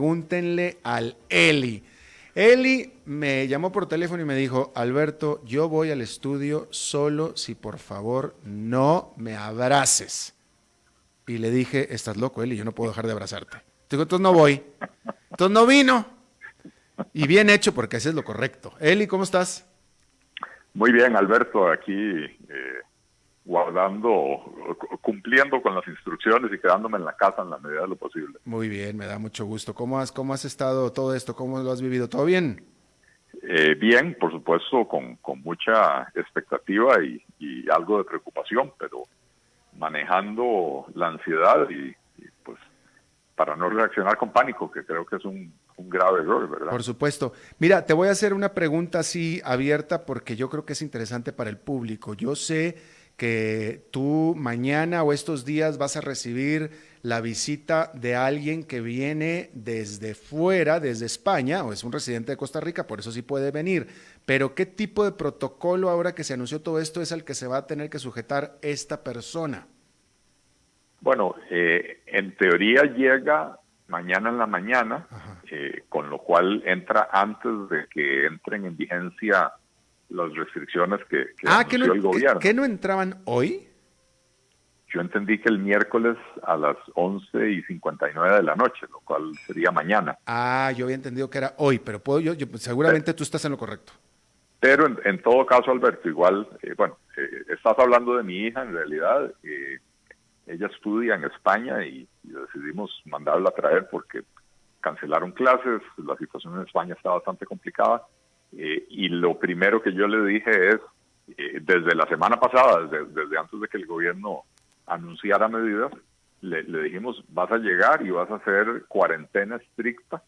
Pregúntenle al Eli. Eli me llamó por teléfono y me dijo, Alberto, yo voy al estudio solo si por favor no me abraces. Y le dije, estás loco, Eli, yo no puedo dejar de abrazarte. Digo, entonces no voy. Entonces no vino. Y bien hecho, porque ese es lo correcto. Eli, ¿cómo estás? Muy bien, Alberto, aquí cumpliendo con las instrucciones y quedándome en la casa en la medida de lo posible. Muy bien, me da mucho gusto. ¿Cómo has estado todo esto? ¿Cómo lo has vivido? ¿Todo bien? Bien, por supuesto, con mucha expectativa y algo de preocupación, pero manejando la ansiedad y pues para no reaccionar con pánico, que creo que es un grave error, ¿verdad? Por supuesto. Mira, te voy a hacer una pregunta así abierta porque yo creo que es interesante para el público. Yo sé que tú mañana o estos días vas a recibir la visita de alguien que viene desde fuera, desde España, o es un residente de Costa Rica, por eso sí puede venir. Pero ¿qué tipo de protocolo ahora que se anunció todo esto es al que se va a tener que sujetar esta persona? Bueno, en teoría llega mañana en la mañana, con lo cual entra antes de que entren en vigencia las restricciones que anunció el gobierno. ¿Que no entraban hoy? Yo entendí que el miércoles a las 11:59 de la noche, lo cual sería mañana. Ah, yo había entendido que era hoy, pero seguramente tú estás en lo correcto. Pero en todo caso, Alberto, igual, estás hablando de mi hija, en realidad, ella estudia en España y decidimos mandarla a traer porque cancelaron clases, la situación en España está bastante complicada, y lo primero que yo le dije es, desde la semana pasada, desde antes de que el gobierno anunciara medidas, le dijimos, vas a llegar y vas a hacer cuarentena estricta,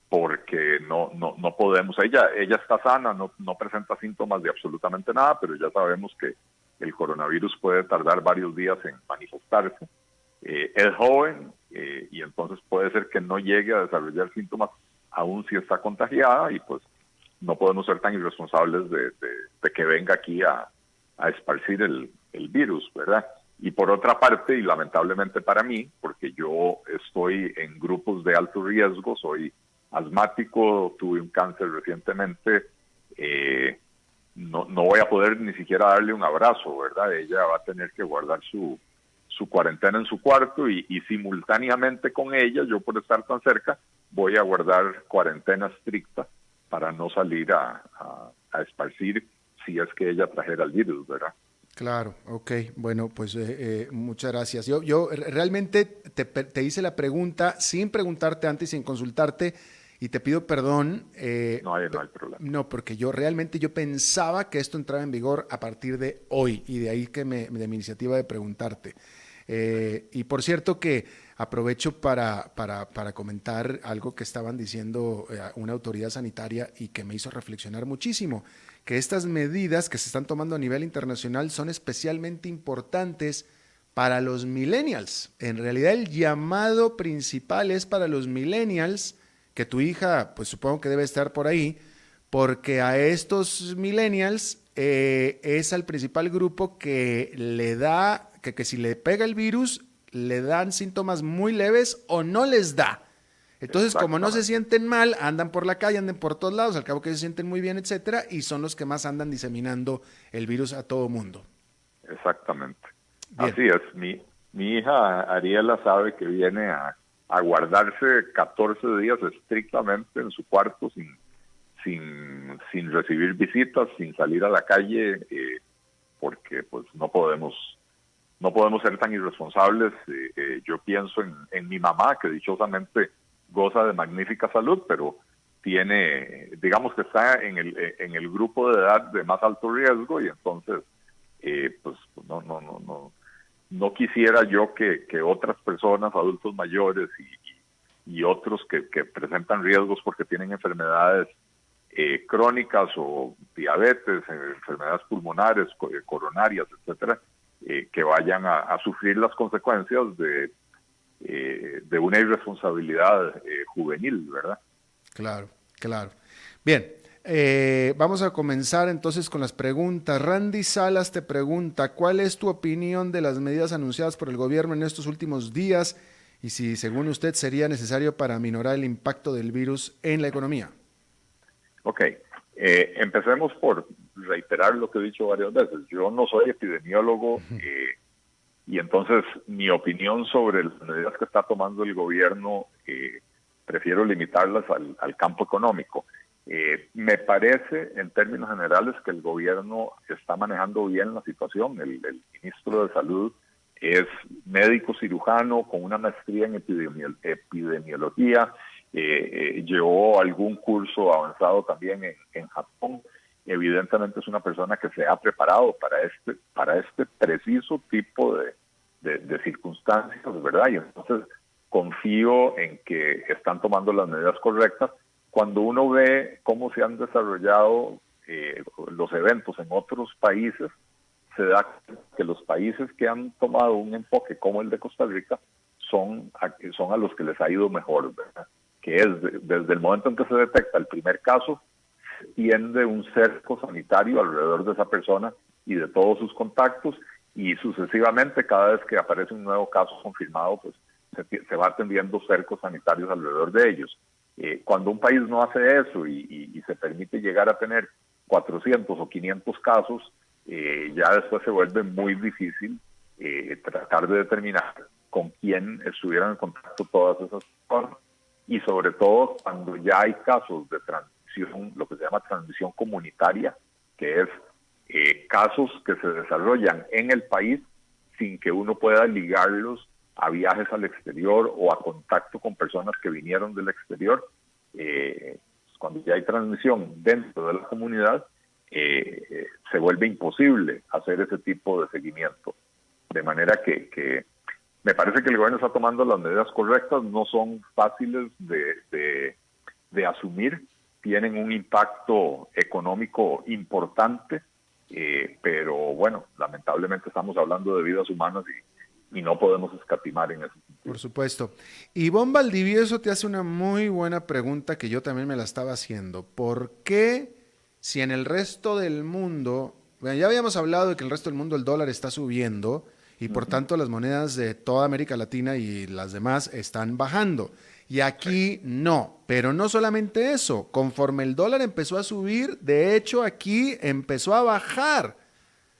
porque no podemos, ella está sana, no presenta síntomas de absolutamente nada, pero ya sabemos que el coronavirus puede tardar varios días en manifestarse. Es joven y entonces puede ser que no llegue a desarrollar síntomas aún si está contagiada y pues no podemos ser tan irresponsables de que venga aquí a esparcir el virus, ¿verdad? Y por otra parte, y lamentablemente para mí, porque yo estoy en grupos de alto riesgo, soy asmático, tuve un cáncer recientemente, no voy a poder ni siquiera darle un abrazo, ¿verdad? Ella va a tener que guardar su cuarentena en su cuarto y simultáneamente con ella, yo por estar tan cerca, voy a guardar cuarentena estricta para no salir a esparcir si es que ella trajera el virus, ¿verdad? Claro, ok, bueno, pues muchas gracias. Yo realmente te hice la pregunta sin preguntarte antes, sin consultarte, y te pido perdón. No hay problema. No, porque yo pensaba que esto entraba en vigor a partir de hoy, y de ahí de mi iniciativa de preguntarte. Y por cierto que aprovecho para comentar algo que estaban diciendo una autoridad sanitaria y que me hizo reflexionar muchísimo, que estas medidas que se están tomando a nivel internacional son especialmente importantes para los millennials. En realidad el llamado principal es para los millennials, que tu hija pues supongo que debe estar por ahí, porque a estos millennials es al principal grupo que le da, que si le pega el virus, le dan síntomas muy leves o no les da. Entonces, como no se sienten mal, andan por la calle, andan por todos lados, al cabo que se sienten muy bien, etcétera, y son los que más andan diseminando el virus a todo mundo. Exactamente. Bien. Así es. Mi hija Ariela sabe que viene a guardarse 14 días estrictamente en su cuarto sin recibir visitas, sin salir a la calle, porque pues no podemos ser tan irresponsables. Yo pienso en mi mamá, que dichosamente goza de magnífica salud, pero digamos que está en el grupo de edad de más alto riesgo y entonces pues no quisiera yo que otras personas, adultos mayores y otros que presentan riesgos porque tienen enfermedades crónicas o diabetes, enfermedades pulmonares, coronarias, etcétera, que vayan a sufrir las consecuencias de una irresponsabilidad juvenil, ¿verdad? Claro. Bien, vamos a comenzar entonces con las preguntas. Randy Salas te pregunta, ¿cuál es tu opinión de las medidas anunciadas por el gobierno en estos últimos días y si según usted sería necesario para minorar el impacto del virus en la economía. Ok, empecemos por reiterar lo que he dicho varias veces. Yo no soy epidemiólogo y entonces mi opinión sobre las medidas que está tomando el gobierno prefiero limitarlas al campo económico. Me parece, en términos generales, que el gobierno está manejando bien la situación. El ministro de Salud es médico cirujano con una maestría en epidemiología, llevó algún curso avanzado también en Japón. Evidentemente es una persona que se ha preparado para este preciso tipo de circunstancias, ¿verdad? Y entonces confío en que están tomando las medidas correctas. Cuando uno ve cómo se han desarrollado los eventos en otros países, se da que los países que han tomado un enfoque como el de Costa Rica son a los que les ha ido mejor, ¿verdad? Que es desde el momento en que se detecta el primer caso, se tiende un cerco sanitario alrededor de esa persona y de todos sus contactos, y sucesivamente cada vez que aparece un nuevo caso confirmado, pues se va tendiendo cercos sanitarios alrededor de ellos. Cuando un país no hace eso y se permite llegar a tener 400 o 500 casos, ya después se vuelve muy difícil tratar de determinar con quién estuvieran en contacto todas esas personas, y sobre todo cuando ya hay casos de transmisión, lo que se llama transmisión comunitaria, que es casos que se desarrollan en el país sin que uno pueda ligarlos a viajes al exterior o a contacto con personas que vinieron del exterior. Cuando ya hay transmisión dentro de la comunidad, se vuelve imposible hacer ese tipo de seguimiento. De manera que me parece que el gobierno está tomando las medidas correctas, no son fáciles de asumir, tienen un impacto económico importante, pero bueno, lamentablemente estamos hablando de vidas humanas y no podemos escatimar en eso. Por supuesto. Ivonne Valdivieso te hace una muy buena pregunta que yo también me la estaba haciendo. ¿Por qué, si en el resto del mundo, bueno, ya habíamos hablado de que en el resto del mundo el dólar está subiendo y por tanto las monedas de toda América Latina y las demás están bajando? Y aquí no, pero no solamente eso, conforme el dólar empezó a subir, de hecho aquí empezó a bajar.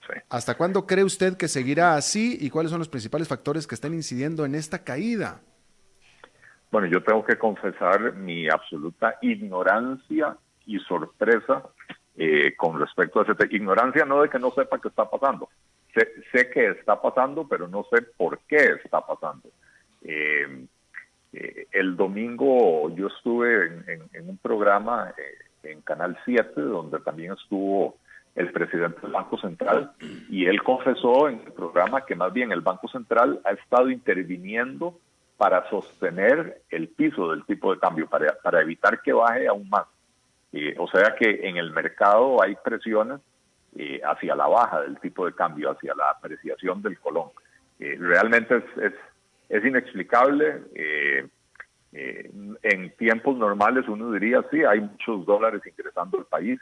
Sí. ¿Hasta cuándo cree usted que seguirá así y cuáles son los principales factores que están incidiendo en esta caída? Bueno, yo tengo que confesar mi absoluta ignorancia y sorpresa con respecto a ese tema. Ignorancia no de que no sepa qué está pasando. Sé que está pasando, pero no sé por qué está pasando. El domingo yo estuve en un programa en Canal 7, donde también estuvo el presidente del Banco Central, y él confesó en el programa que más bien el Banco Central ha estado interviniendo para sostener el piso del tipo de cambio, para evitar que baje aún más. O sea que en el mercado hay presiones hacia la baja del tipo de cambio, hacia la apreciación del colón. Realmente es inexplicable. En tiempos normales uno diría, sí, hay muchos dólares ingresando al país.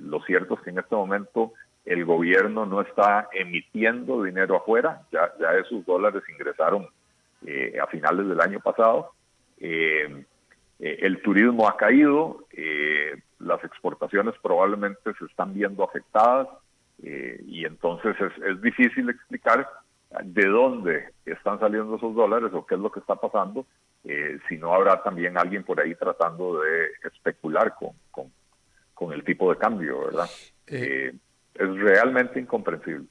Lo cierto es que en este momento el gobierno no está emitiendo dinero afuera, ya esos dólares ingresaron a finales del año pasado. El turismo ha caído, las exportaciones probablemente se están viendo afectadas, y entonces es difícil explicar de dónde están saliendo esos dólares o qué es lo que está pasando, si no habrá también alguien por ahí tratando de especular con el tipo de cambio, ¿verdad? Es realmente incomprensible.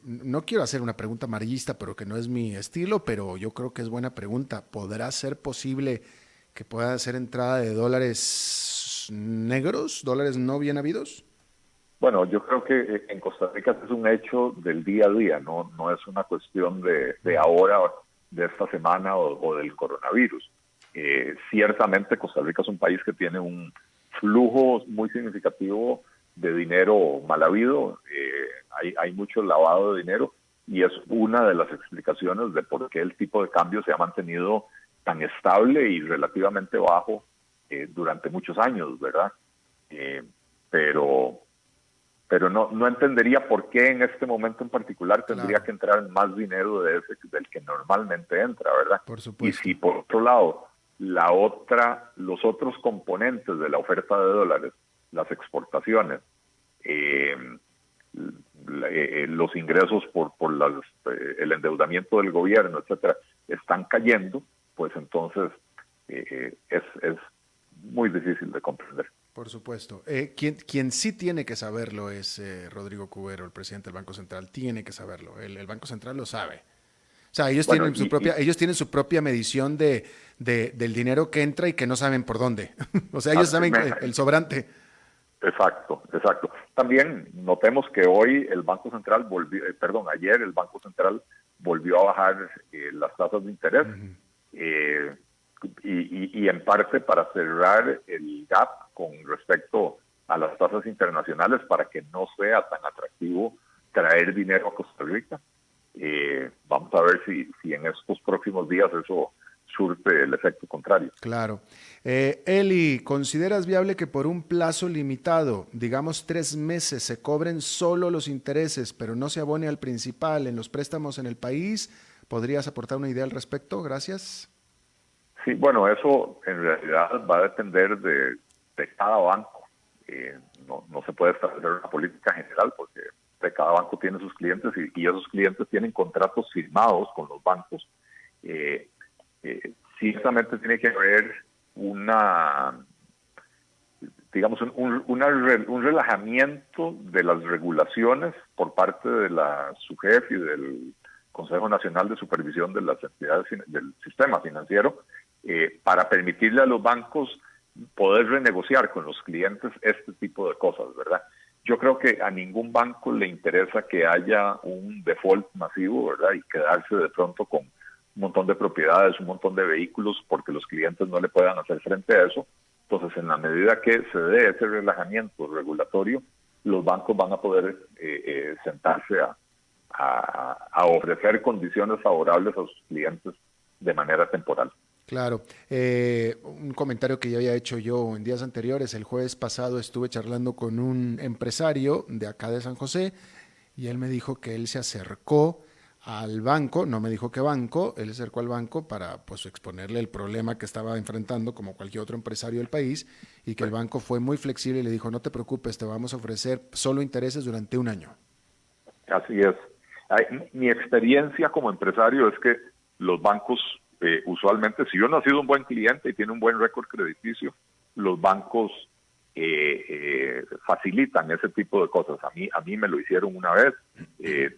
No quiero hacer una pregunta amarillista, pero que no es mi estilo, pero yo creo que es buena pregunta. ¿Podrá ser posible que pueda ser entrada de dólares negros, dólares no bien habidos? Bueno, yo creo que en Costa Rica es un hecho del día a día, no es una cuestión de ahora, de esta semana o del coronavirus. Ciertamente Costa Rica es un país que tiene un flujo muy significativo de dinero mal habido, hay mucho lavado de dinero, y es una de las explicaciones de por qué el tipo de cambio se ha mantenido tan estable y relativamente bajo durante muchos años, ¿verdad? Pero pero no entendería por qué en este momento en particular tendría Claro, que entrar más dinero de ese del que normalmente entra, ¿verdad? por Y supuesto. si por otro lado los otros componentes de la oferta de dólares, las exportaciones, eh, los ingresos por el endeudamiento del gobierno, etcétera, están cayendo, pues entonces es muy difícil de comprender. Por supuesto. Quien sí tiene que saberlo es Rodrigo Cubero, el presidente del Banco Central. Tiene que saberlo. El Banco Central lo sabe. O sea, Bueno, ellos tienen su propia medición del dinero que entra y que no saben por dónde. O sea, ellos así saben el sobrante. exacto, exacto. También notemos que hoy el Banco Central ayer el Banco Central volvió a bajar las tasas de interés. Ujú. eh, y en parte para cerrar el gap con respecto a las tasas internacionales para que no sea tan atractivo traer dinero a Costa Rica. Vamos a ver si en estos próximos días eso surte el efecto contrario. Claro. Eli, ¿consideras viable que por un plazo limitado, digamos 3 meses, se cobren solo los intereses, pero no se abone al principal en los préstamos en el país? ¿Podrías aportar una idea al respecto? Gracias. Sí, bueno, eso en realidad va a depender de cada banco. No se puede establecer una política general porque de cada banco tiene sus clientes y esos clientes tienen contratos firmados con los bancos. Eh, Ciertamente tiene que haber digamos, un relajamiento de las regulaciones por parte de la SUGEF y del Consejo Nacional de Supervisión de las Entidades del Sistema Financiero para permitirle a los bancos poder renegociar con los clientes este tipo de cosas, ¿verdad? Yo creo que a ningún banco le interesa que haya un default masivo, ¿verdad? Y quedarse de pronto con un montón de propiedades, un montón de vehículos, porque los clientes no le puedan hacer frente a eso. Entonces, en la medida que se dé ese relajamiento regulatorio, los bancos van a poder sentarse a ofrecer condiciones favorables a sus clientes de manera temporal. Claro, un comentario que ya había hecho yo en días anteriores. El jueves pasado estuve charlando con un empresario de acá de San José y él me dijo que él se acercó al banco, no me dijo qué banco, él se acercó al banco para pues exponerle el problema que estaba enfrentando como cualquier otro empresario del país y que Sí, el banco fue muy flexible y le dijo, no te preocupes, te vamos a ofrecer solo intereses durante un año. así es. Mi experiencia como empresario es que los bancos, usualmente, si uno ha sido un buen cliente y tiene un buen récord crediticio, los bancos facilitan ese tipo de cosas. A mí me lo hicieron una vez.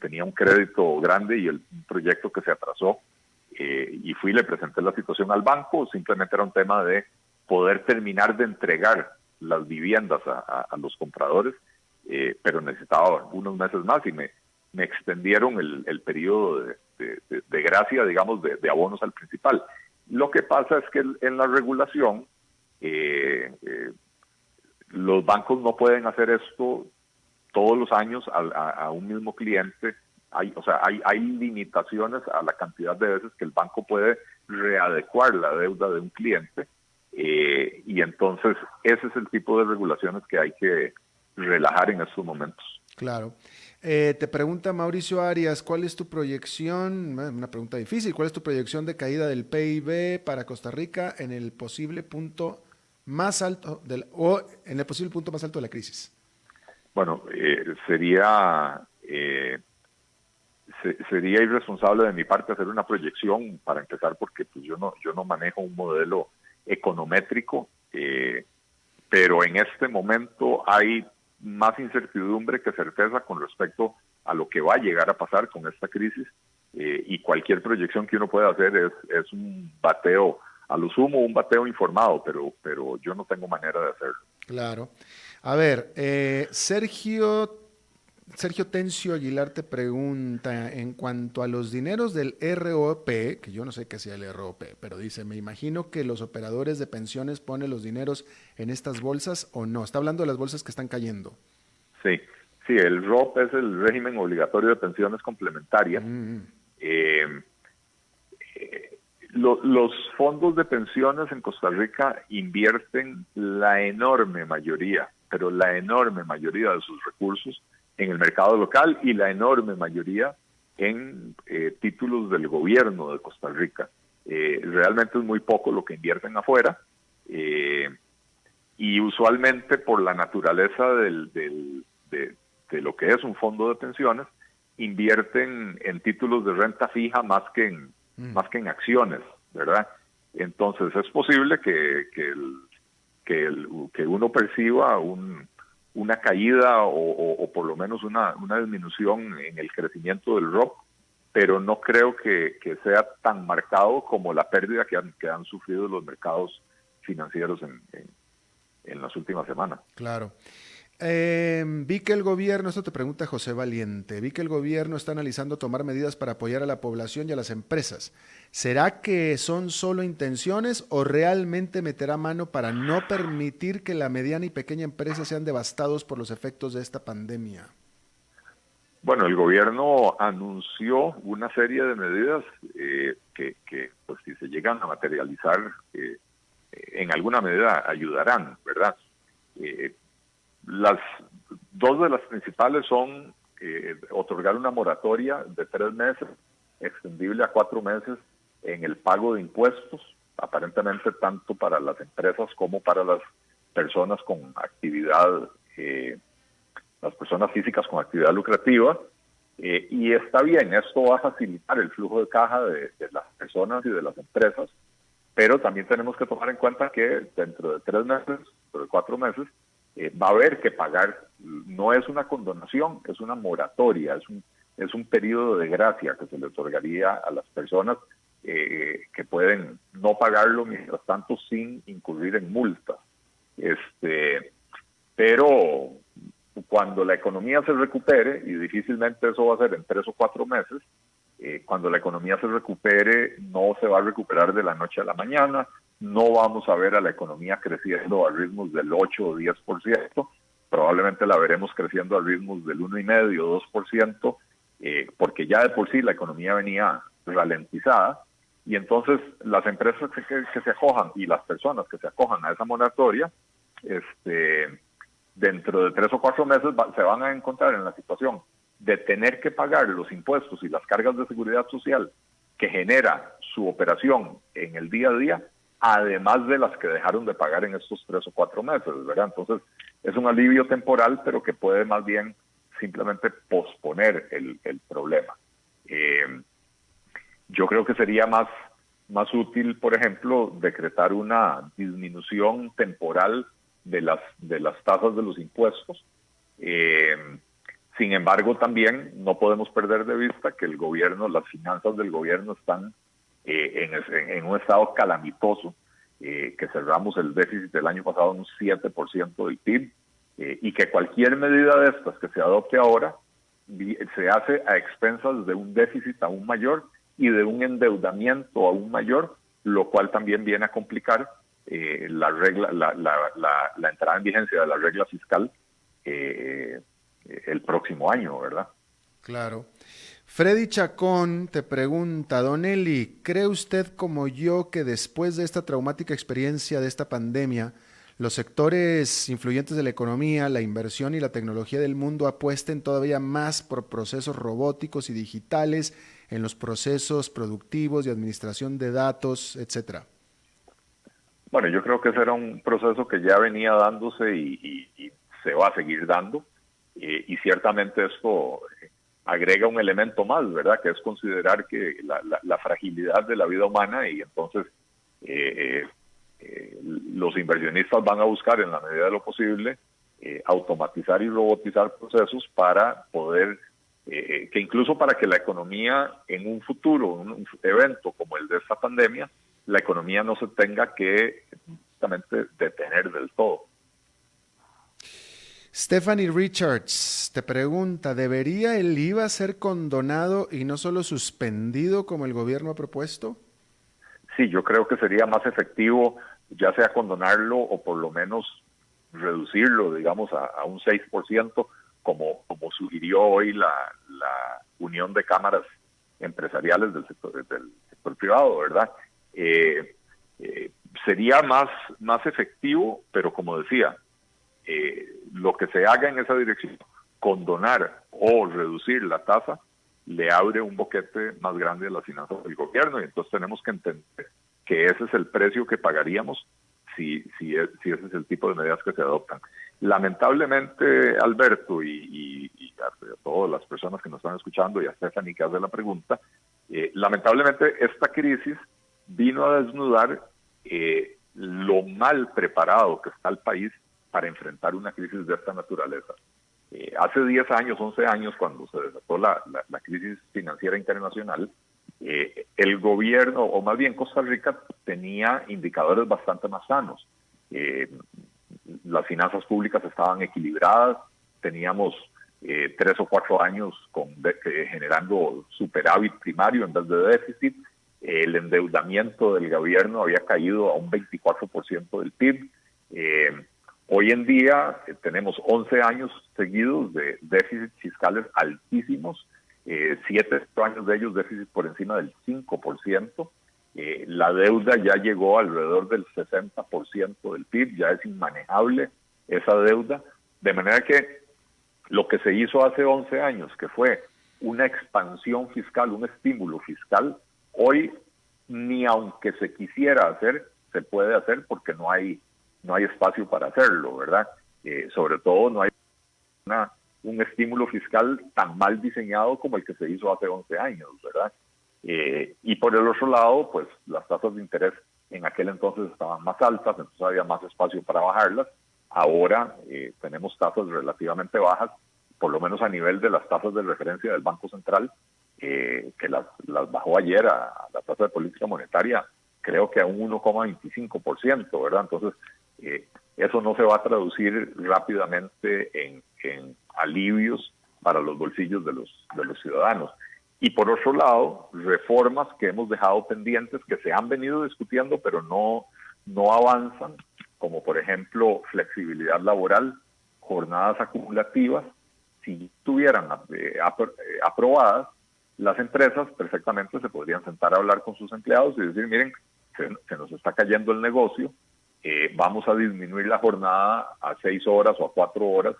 Tenía un crédito grande y un proyecto que se atrasó. Y fui y le presenté la situación al banco. Simplemente era un tema de poder terminar de entregar las viviendas a los compradores, pero necesitaba unos meses más y me extendieron el periodo de gracia, digamos, de abonos al principal. Lo que pasa es que en la regulación los bancos no pueden hacer esto todos los años a un mismo cliente. Hay limitaciones a la cantidad de veces que el banco puede readecuar la deuda de un cliente y entonces ese es el tipo de regulaciones que hay que relajar en estos momentos. Claro. Te pregunta Mauricio Arias, ¿cuál es tu proyección? Una pregunta difícil. ¿Cuál es tu proyección de caída del PIB para Costa Rica en el posible punto más alto en el posible punto más alto de la crisis? Bueno, sería irresponsable de mi parte hacer una proyección para empezar, porque pues yo no manejo un modelo econométrico, pero en este momento hay más incertidumbre que certeza con respecto a lo que va a llegar a pasar con esta crisis, y cualquier proyección que uno pueda hacer es un bateo, a lo sumo un bateo informado, pero yo no tengo manera de hacerlo. Claro. A ver, Sergio Tencio Aguilar te pregunta en cuanto a los dineros del ROP, que yo no sé qué sea el ROP, pero dice, me imagino que los operadores de pensiones ponen los dineros en estas bolsas o no. Está hablando de las bolsas que están cayendo. Sí, sí, el ROP es el régimen obligatorio de pensiones complementarias. Mm, Eh, los fondos de pensiones en Costa Rica invierten la enorme mayoría, pero la enorme mayoría de sus recursos en el mercado local y la enorme mayoría en títulos del gobierno de Costa Rica. Realmente es muy poco lo que invierten afuera, y usualmente por la naturaleza de lo que es un fondo de pensiones, invierten en títulos de renta fija más que en acciones, ¿verdad? Entonces es posible que uno perciba una caída o por lo menos una disminución en el crecimiento del ROP, pero no creo que sea tan marcado como la pérdida que han sufrido los mercados financieros en las últimas semanas. Claro. Vi que el gobierno, esto te pregunta José Valiente, vi que el gobierno está analizando tomar medidas para apoyar a la población y a las empresas. ¿Será que son solo intenciones o realmente meterá mano para no permitir que la mediana y pequeña empresa sean devastados por los efectos de esta pandemia? Bueno, el gobierno anunció una serie de medidas que pues, si se llegan a materializar, en alguna medida ayudarán, ¿verdad? Las dos de las principales son otorgar una moratoria de 3 meses, extendible a 4 meses, en el pago de impuestos, aparentemente tanto para las empresas como para las personas con actividad, las personas físicas con actividad lucrativa. Y está bien, esto va a facilitar el flujo de caja de las personas y de las empresas, pero también tenemos que tomar en cuenta que dentro de 3 meses, dentro de 4 meses, va a haber que pagar. No es una condonación, es una moratoria, es un periodo de gracia que se le otorgaría a las personas que pueden no pagarlo mientras tanto sin incurrir en multas. Pero cuando la economía se recupere, y difícilmente eso va a ser en 3 o 4 meses, cuando la economía se recupere, no se va a recuperar de la noche a la mañana, no vamos a ver a la economía creciendo a ritmos del 8 o 10%, probablemente la veremos creciendo a ritmos del 1,5 o 2%, porque ya de por sí la economía venía ralentizada, y entonces las empresas que se acojan y las personas que se acojan a esa moratoria, dentro de 3 o 4 meses se van a encontrar en la situación de tener que pagar los impuestos y las cargas de seguridad social que genera su operación en el día a día, además de las que dejaron de pagar en estos 3 o 4 meses, ¿verdad? Entonces, es un alivio temporal, pero que puede más bien simplemente posponer el problema. Yo creo que sería más útil, por ejemplo, decretar una disminución temporal de las tasas de los impuestos. Sin embargo, también no podemos perder de vista que el gobierno, las finanzas del gobierno están en un estado calamitoso, que cerramos el déficit del año pasado en un 7% del PIB, y que cualquier medida de estas que se adopte ahora se hace a expensas de un déficit aún mayor y de un endeudamiento aún mayor, lo cual también viene a complicar la entrada en vigencia de la regla fiscal el próximo año, ¿verdad? Claro. Freddy Chacón te pregunta, Don Eli, ¿cree usted como yo que después de esta traumática experiencia de esta pandemia, los sectores influyentes de la economía, la inversión y la tecnología del mundo apuesten todavía más por procesos robóticos y digitales en los procesos productivos de administración de datos, etcétera? Bueno, yo creo que ese era un proceso que ya venía dándose y se va a seguir dando, y ciertamente esto agrega un elemento más, ¿verdad? Que es considerar que la fragilidad de la vida humana, y entonces los inversionistas van a buscar en la medida de lo posible automatizar y robotizar procesos para poder, que incluso para que la economía en un futuro, un evento como el de esta pandemia, la economía no se tenga que justamente detener del todo. Stephanie Richards te pregunta, ¿debería el IVA ser condonado y no solo suspendido como el gobierno ha propuesto? Sí, yo creo que sería más efectivo ya sea condonarlo o por lo menos reducirlo, digamos, a un 6%, como sugirió hoy la Unión de Cámaras Empresariales del sector privado, ¿verdad? Sería más efectivo, pero como decía, lo que se haga en esa dirección, condonar o reducir la tasa, le abre un boquete más grande a las finanzas del gobierno, y entonces tenemos que entender que ese es el precio que pagaríamos si ese es el tipo de medidas que se adoptan. Lamentablemente, Alberto, y a todas las personas que nos están escuchando, y a Stephanie que hace la pregunta, lamentablemente esta crisis vino a desnudar lo mal preparado que está el país para enfrentar una crisis de esta naturaleza. Hace 10 años, 11 años, cuando se desató la crisis financiera internacional, el gobierno, o más bien Costa Rica, tenía indicadores bastante más sanos. Las finanzas públicas estaban equilibradas, teníamos 3 o 4 años generando superávit primario en vez de déficit. El endeudamiento del gobierno había caído a un 24% del PIB. Hoy en día tenemos 11 años seguidos de déficits fiscales altísimos, 7 años de ellos déficit por encima del 5%. La deuda ya llegó alrededor del 60% del PIB, ya es inmanejable esa deuda, de manera que lo que se hizo hace 11 años, que fue una expansión fiscal, un estímulo fiscal, hoy ni aunque se quisiera hacer, se puede hacer porque no hay espacio para hacerlo, ¿verdad? Sobre todo no hay un estímulo fiscal tan mal diseñado como el que se hizo hace 11 años, ¿verdad? Y por el otro lado, pues las tasas de interés en aquel entonces estaban más altas, entonces había más espacio para bajarlas. Ahora tenemos tasas relativamente bajas, por lo menos a nivel de las tasas de referencia del Banco Central, que las bajó ayer a la tasa de política monetaria, creo que a un 1,25%, ¿verdad? Entonces, eso no se va a traducir rápidamente en alivios para los bolsillos de los ciudadanos. Y por otro lado, reformas que hemos dejado pendientes, que se han venido discutiendo, pero no avanzan, como por ejemplo flexibilidad laboral, jornadas acumulativas. Si estuvieran aprobadas, las empresas perfectamente se podrían sentar a hablar con sus empleados y decir, miren, se nos está cayendo el negocio, vamos a disminuir la jornada a 6 horas o a 4 horas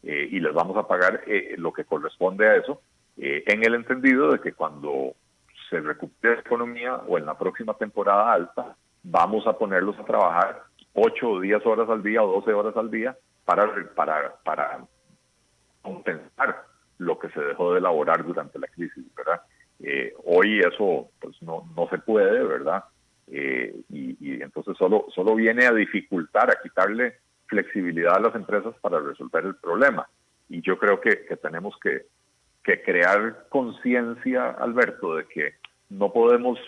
y les vamos a pagar lo que corresponde a eso, en el entendido de que cuando se recupere la economía o en la próxima temporada alta, vamos a ponerlos a trabajar 8 o 10 horas al día o 12 horas al día para compensar lo que se dejó de elaborar durante la crisis, ¿verdad? Hoy eso pues no se puede, ¿verdad? Y entonces solo viene a dificultar, a quitarle flexibilidad a las empresas para resolver el problema. Y yo creo que tenemos que crear conciencia, Alberto, de que no podemos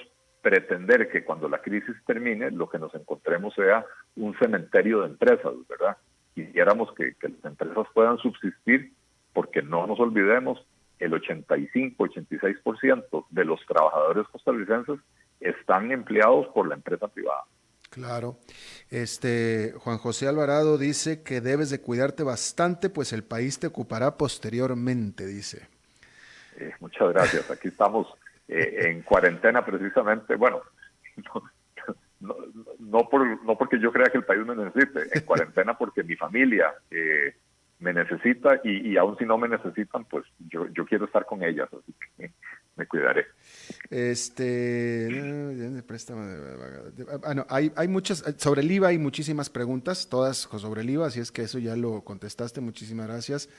pretender que cuando la crisis termine lo que nos encontremos sea un cementerio de empresas, ¿verdad? Quisiéramos que las empresas puedan subsistir, porque no nos olvidemos, el 85-86% de los trabajadores costarricenses están empleados por la empresa privada. Claro. Juan José Alvarado dice que debes de cuidarte bastante, pues el país te ocupará posteriormente, dice. Muchas gracias. Aquí estamos en cuarentena precisamente. Bueno, no porque yo crea que el país me necesite, en cuarentena porque mi familia me necesita y aun si no me necesitan, pues yo quiero estar con ellas, así que me cuidaré. No, hay muchas, sobre el IVA hay muchísimas preguntas, todas sobre el IVA, así es que eso ya lo contestaste, muchísimas gracias.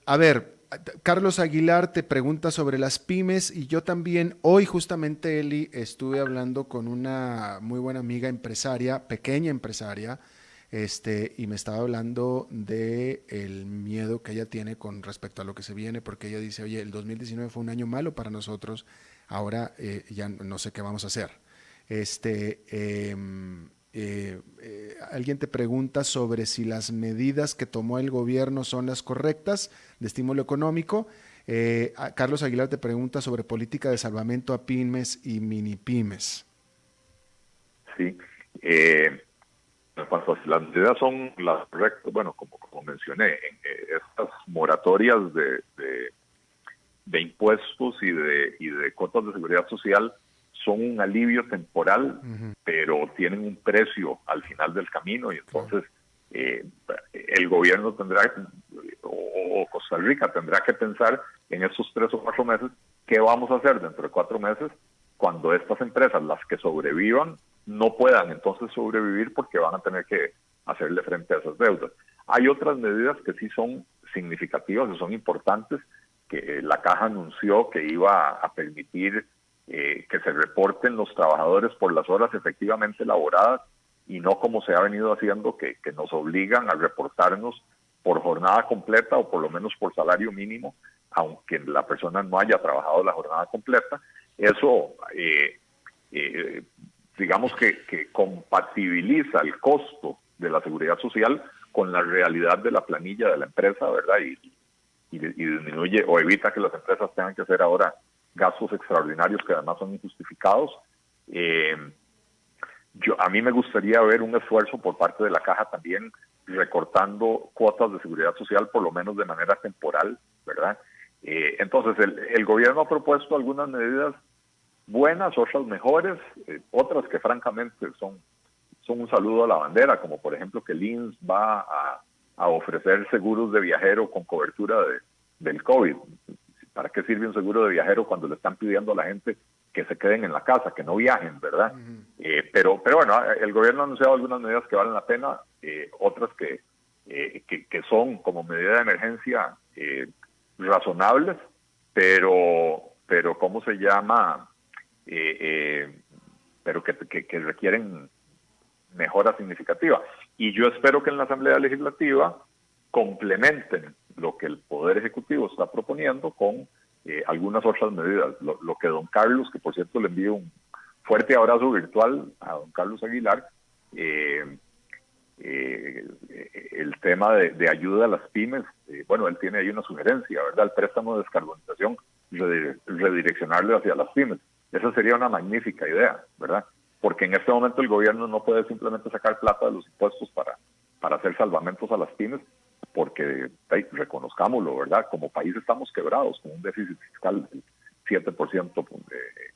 A ver, Carlos Aguilar te pregunta sobre las pymes y yo también, hoy justamente, Eli, estuve hablando con una muy buena amiga empresaria, pequeña empresaria, y me estaba hablando de el miedo que ella tiene con respecto a lo que se viene, porque ella dice, oye, el 2019 fue un año malo para nosotros, ahora ya no sé qué vamos a hacer. Alguien te pregunta sobre si las medidas que tomó el gobierno son las correctas de estímulo económico. Carlos Aguilar te pregunta sobre política de salvamento a pymes y mini pymes. Sí. En cuanto a las medidas son las correctas, bueno, como mencioné, estas moratorias de impuestos y de cuotas de seguridad social son un alivio temporal, pero tienen un precio al final del camino, y entonces el gobierno tendrá, o Costa Rica tendrá que pensar en esos 3 o 4 meses, qué vamos a hacer dentro de 4 meses cuando estas empresas, las que sobrevivan, no puedan entonces sobrevivir porque van a tener que hacerle frente a esas deudas. Hay otras medidas que sí son significativas, que son importantes, que la Caja anunció que iba a permitir que se reporten los trabajadores por las horas efectivamente laboradas y no como se ha venido haciendo, que nos obligan a reportarnos por jornada completa o por lo menos por salario mínimo, aunque la persona no haya trabajado la jornada completa. Eso, digamos que compatibiliza el costo de la seguridad social con la realidad de la planilla de la empresa, ¿verdad? Y disminuye o evita que las empresas tengan que hacer ahora gastos extraordinarios que además son injustificados. A mí me gustaría ver un esfuerzo por parte de la Caja también recortando cuotas de seguridad social, por lo menos de manera temporal, ¿verdad? Entonces, el gobierno ha propuesto algunas medidas buenas, otras mejores, otras que francamente son un saludo a la bandera, como por ejemplo que el INSS va a ofrecer seguros de viajero con cobertura del COVID. ¿Para qué sirve un seguro de viajero cuando le están pidiendo a la gente que se queden en la casa, que no viajen, ¿verdad? Pero bueno, el gobierno ha anunciado algunas medidas que valen la pena, otras que son como medida de emergencia razonables, pero ¿cómo se llama? Pero que requieren mejora significativa. Y yo espero que en la Asamblea Legislativa complementen lo que el Poder Ejecutivo está proponiendo con algunas otras medidas. Lo que don Carlos, que por cierto le envío un fuerte abrazo virtual a don Carlos Aguilar, el tema de ayuda a las pymes, bueno, él tiene ahí una sugerencia, ¿verdad? El préstamo de descarbonización, redireccionarlo hacia las pymes. Esa sería una magnífica idea, ¿verdad? Porque en este momento el gobierno no puede simplemente sacar plata de los impuestos para hacer salvamentos a las pymes, porque reconozcámoslo, ¿verdad? Como país estamos quebrados, con un déficit fiscal del 7%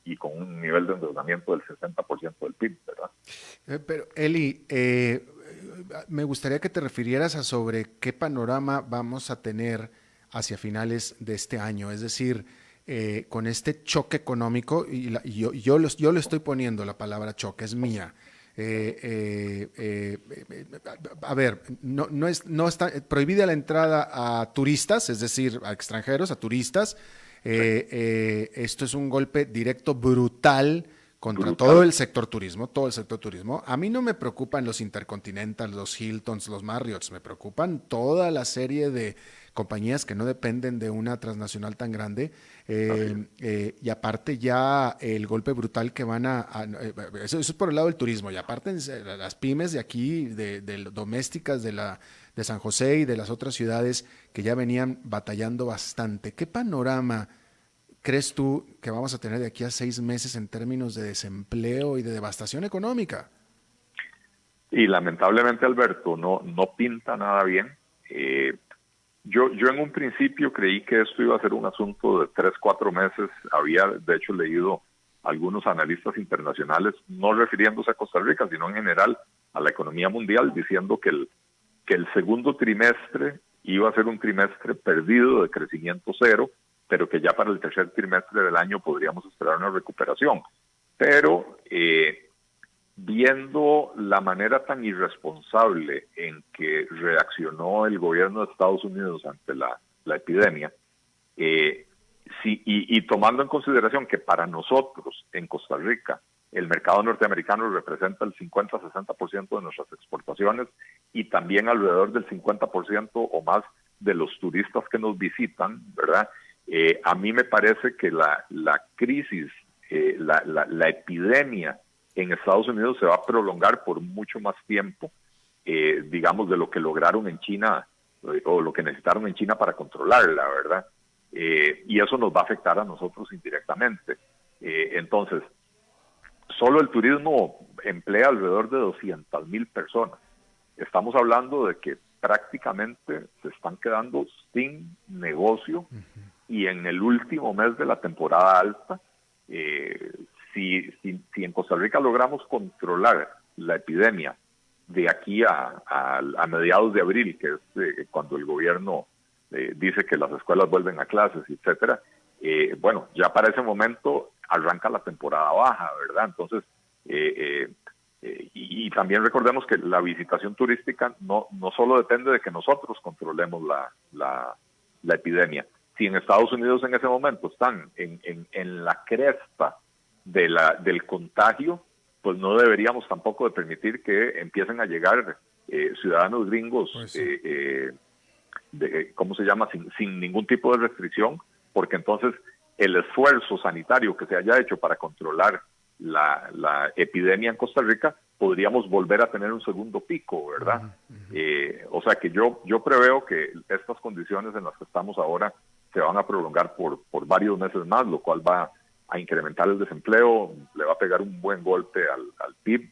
y con un nivel de endeudamiento del 60% del PIB, ¿verdad? Pero Eli, me gustaría que te refirieras a sobre qué panorama vamos a tener hacia finales de este año, es decir, con este choque económico, y yo le estoy poniendo la palabra choque, es mía. A ver, no está prohibida la entrada a turistas, es decir, a extranjeros, a turistas. Esto es un golpe directo brutal contra todo el sector turismo, A mí no me preocupan los Intercontinental, los Hiltons, los Marriotts, me preocupan toda la serie de compañías que no dependen de una transnacional tan grande, y aparte ya el golpe brutal que van eso es por el lado del turismo, y aparte las pymes de aquí, de domésticas de San José y de las otras ciudades que ya venían batallando bastante. ¿Qué panorama crees tú que vamos a tener de aquí a 6 meses en términos de desempleo y de devastación económica? Y lamentablemente, Alberto, no pinta nada bien. Yo en un principio creí que esto iba a ser un asunto de 3, 4 meses. Había, de hecho, leído algunos analistas internacionales, no refiriéndose a Costa Rica, sino en general a la economía mundial, diciendo que el segundo trimestre iba a ser un trimestre perdido de crecimiento cero, pero que ya para el tercer trimestre del año podríamos esperar una recuperación. Pero viendo la manera tan irresponsable en que reaccionó el gobierno de Estados Unidos ante la epidemia, y tomando en consideración que para nosotros en Costa Rica el mercado norteamericano representa el 50-60% de nuestras exportaciones y también alrededor del 50% o más de los turistas que nos visitan, ¿verdad? A mí me parece que la crisis, la epidemia en Estados Unidos se va a prolongar por mucho más tiempo, digamos, de lo que lograron en China o lo que necesitaron en China para controlarla, ¿verdad? Y eso nos va a afectar a nosotros indirectamente. Entonces, solo el turismo emplea alrededor de 200,000 personas. Estamos hablando de que prácticamente se están quedando sin negocio, y en el último mes de la temporada alta, si en Costa Rica logramos controlar la epidemia de aquí a mediados de abril, que es cuando el gobierno dice que las escuelas vuelven a clases, etcétera, bueno, ya para ese momento arranca la temporada baja, ¿verdad? Entonces, y también recordemos que la visitación turística no solo depende de que nosotros controlemos la epidemia. Si en Estados Unidos en ese momento están en la cresta del contagio, pues no deberíamos tampoco de permitir que empiecen a llegar ciudadanos gringos, pues sí. ¿Cómo se llama? Sin ningún tipo de restricción, porque entonces el esfuerzo sanitario que se haya hecho para controlar la epidemia en Costa Rica, podríamos volver a tener un segundo pico, ¿verdad? O sea que yo preveo que estas condiciones en las que estamos ahora se van a prolongar por varios meses más, lo cual va a incrementar el desempleo, le va a pegar un buen golpe al PIB,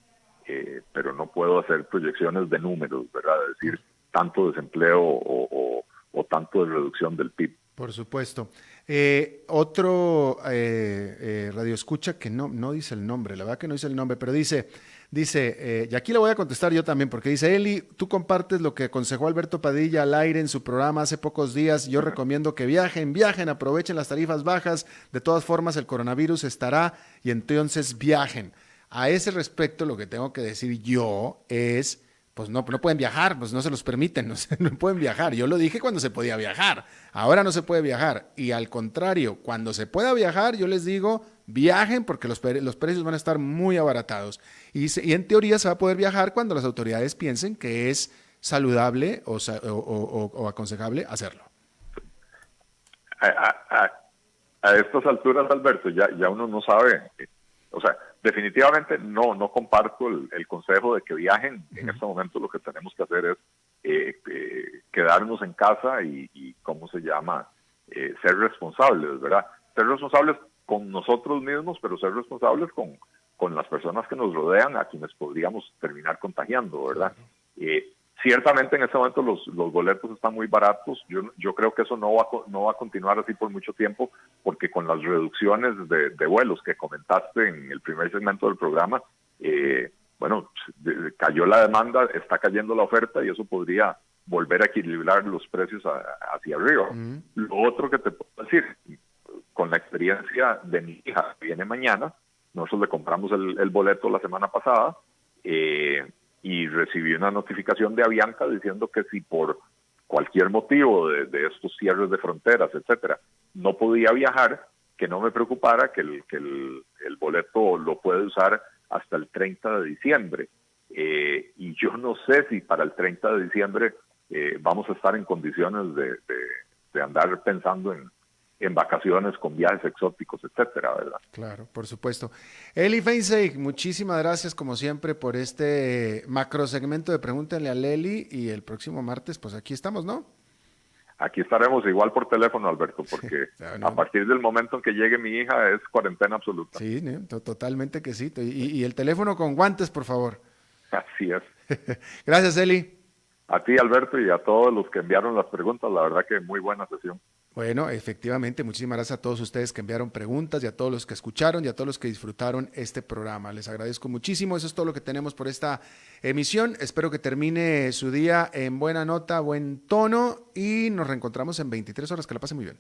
pero no puedo hacer proyecciones de números, ¿verdad? Es decir, tanto desempleo o tanto de reducción del PIB. Por supuesto. Otro radioescucha que no dice el nombre, la verdad que no dice el nombre, pero dice, y aquí le voy a contestar yo también, porque dice, Eli, tú compartes lo que aconsejó Alberto Padilla al aire en su programa hace pocos días. Yo recomiendo que viajen, aprovechen las tarifas bajas. De todas formas, el coronavirus estará y entonces viajen. A ese respecto, lo que tengo que decir yo es, pues no pueden viajar, pues no se los permiten, no pueden viajar. Yo lo dije cuando se podía viajar, ahora no se puede viajar. Y al contrario, cuando se pueda viajar, yo les digo, viajen porque los precios van a estar muy abaratados. Y en teoría se va a poder viajar cuando las autoridades piensen que es saludable o aconsejable hacerlo. A estas alturas, Alberto, ya uno no sabe, o sea, definitivamente no comparto el consejo de que viajen. En este momento lo que tenemos que hacer es quedarnos en casa y ¿cómo se llama? Ser responsables, ¿verdad? Ser responsables con nosotros mismos, pero ser responsables con las personas que nos rodean, a quienes podríamos terminar contagiando, ¿verdad? Ciertamente en este momento los boletos están muy baratos. Yo creo que eso no va a continuar así por mucho tiempo, porque con las reducciones de vuelos que comentaste en el primer segmento del programa, bueno, cayó la demanda, está cayendo la oferta y eso podría volver a equilibrar los precios hacia arriba. Lo otro que te puedo decir, con la experiencia de mi hija que viene mañana, nosotros le compramos el boleto la semana pasada, y recibí una notificación de Avianca diciendo que si por cualquier motivo de estos cierres de fronteras, etcétera, no podía viajar, que no me preocupara, que el boleto lo puede usar hasta el 30 de diciembre. Y yo no sé si para el 30 de diciembre vamos a estar en condiciones de andar pensando en vacaciones con viajes exóticos, etcétera, ¿verdad? Claro, por supuesto. Eli Feinstein, muchísimas gracias como siempre por este macro segmento de Pregúntenle a Eli, y el próximo martes pues aquí estamos, ¿no? Aquí estaremos igual por teléfono, Alberto, porque a partir del momento en que llegue mi hija es cuarentena absoluta. Sí, totalmente que sí. Y el teléfono con guantes, por favor. Así es. Gracias, Eli. A ti, Alberto, y a todos los que enviaron las preguntas, la verdad que muy buena sesión. Bueno, efectivamente, muchísimas gracias a todos ustedes que enviaron preguntas y a todos los que escucharon y a todos los que disfrutaron este programa. Les agradezco muchísimo. Eso es todo lo que tenemos por esta emisión. Espero que termine su día en buena nota, buen tono, y nos reencontramos en 23 horas. Que la pasen muy bien.